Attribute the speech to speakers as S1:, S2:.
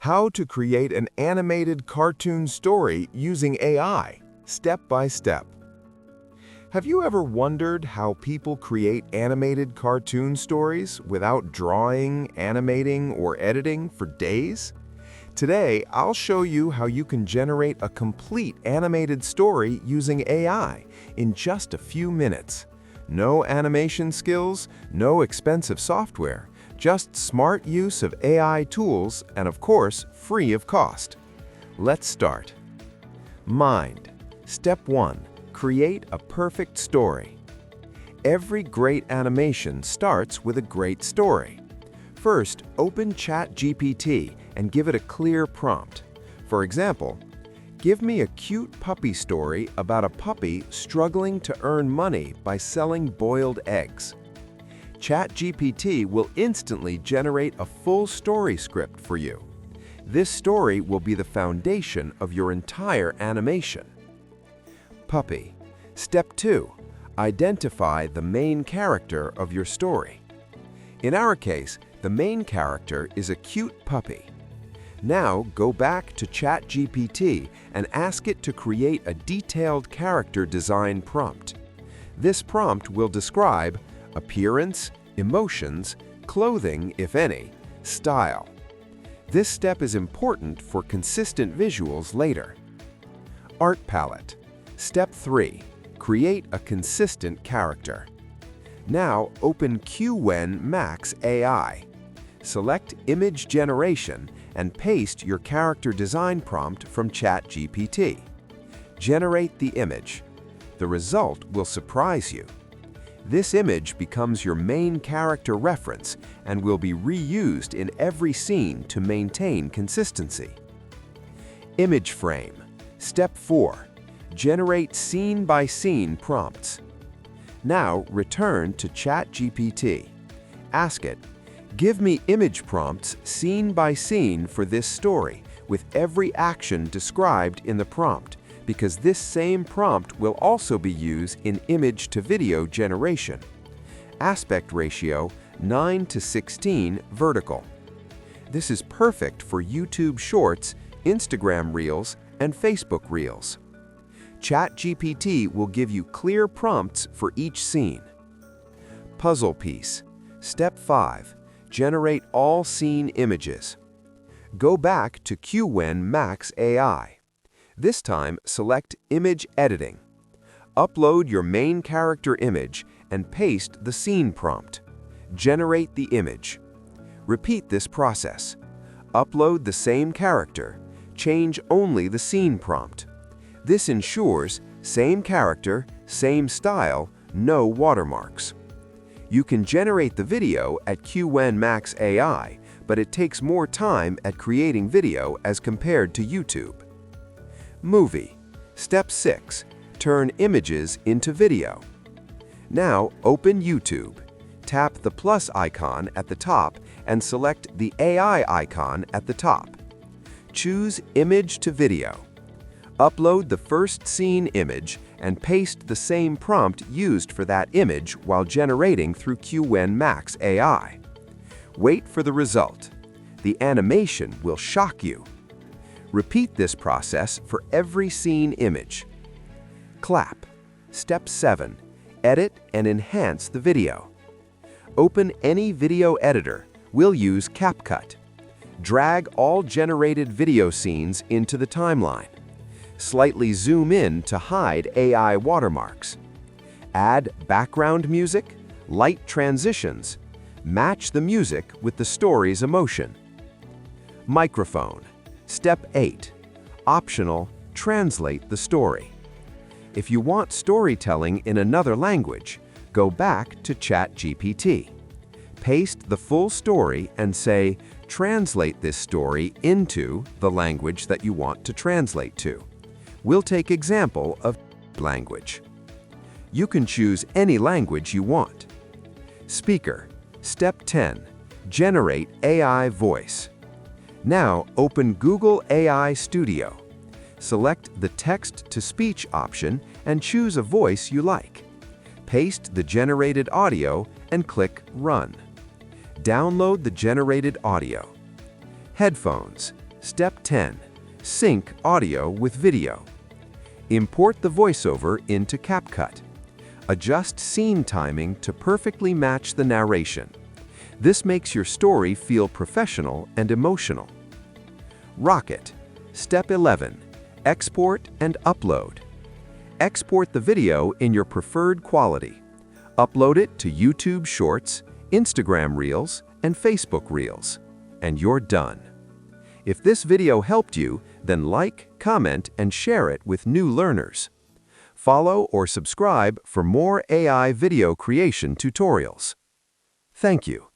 S1: How to create an animated cartoon story using AI, step by step. Have you ever wondered how people create animated cartoon stories without drawing, animating, or editing for days? Today, I'll show you how you can generate a complete animated story using AI in just a few minutes. No animation skills, no expensive software, just smart use of AI tools and, of course, free of cost. Let's start. Mind. Step 1. Create a perfect story. Every great animation starts with a great story. First, open ChatGPT and give it a clear prompt. For example, give me a cute puppy story about a puppy struggling to earn money by selling boiled eggs. ChatGPT will instantly generate a full story script for you. This story will be the foundation of your entire animation. Puppy. Step 2. Identify the main character of your story. In our case, the main character is a cute puppy. Now go back to ChatGPT and ask it to create a detailed character design prompt. This prompt will describe appearance, emotions, clothing, if any, style. This step is important for consistent visuals later. Art palette. Step 3. Create a consistent character. Now open Qwen Max AI. Select Image Generation and paste your character design prompt from ChatGPT. Generate the image. The result will surprise you. This image becomes your main character reference and will be reused in every scene to maintain consistency. Image frame. Step 4. Generate scene-by-scene prompts. Now return to ChatGPT. Ask it, give me image prompts scene by scene for this story with every action described in the prompt, because this same prompt will also be used in image-to-video generation. Aspect ratio 9:16 vertical. This is perfect for YouTube Shorts, Instagram Reels, and Facebook Reels. ChatGPT will give you clear prompts for each scene. Puzzle piece. Step 5. Generate all scene images. Go back to Qwen Max AI. This time, select Image Editing. Upload your main character image and paste the scene prompt. Generate the image. Repeat this process. Upload the same character. Change only the scene prompt. This ensures same character, same style, no watermarks. You can generate the video at Qwen Max AI, but it takes more time at creating video as compared to YouTube. Movie. Step 6. Turn images into video. Now open YouTube. Tap the plus icon at the top and select the AI icon at the top. Choose Image to Video. Upload the first scene image and paste the same prompt used for that image while generating through Qwen Max AI. Wait for the result. The animation will shock you. Repeat this process for every scene image. Clap. Step 7. Edit and enhance the video. Open any video editor. We'll use CapCut. Drag all generated video scenes into the timeline. Slightly zoom in to hide AI watermarks. Add background music, light transitions. Match the music with the story's emotion. Microphone. Step 8. Optional, translate the story. If you want storytelling in another language, go back to ChatGPT. Paste the full story and say, translate this story into the language that you want to translate to. We'll take example of language. You can choose any language you want. Speaker. Step 10. Generate AI voice. Now open Google AI Studio. Select the text-to-speech option and choose a voice you like. Paste the generated audio and click Run. Download the generated audio. Headphones.
S2: Step 10. Sync audio with video. Import the voiceover into CapCut. Adjust scene timing to perfectly match the narration. This makes your story feel professional and emotional. Rock it. Step 11. Export and upload. Export the video in your preferred quality. Upload it to YouTube Shorts, Instagram Reels, and Facebook Reels. And you're done. If this video helped you, then like, comment, and share it with new learners. Follow or subscribe for more AI video creation tutorials. Thank you.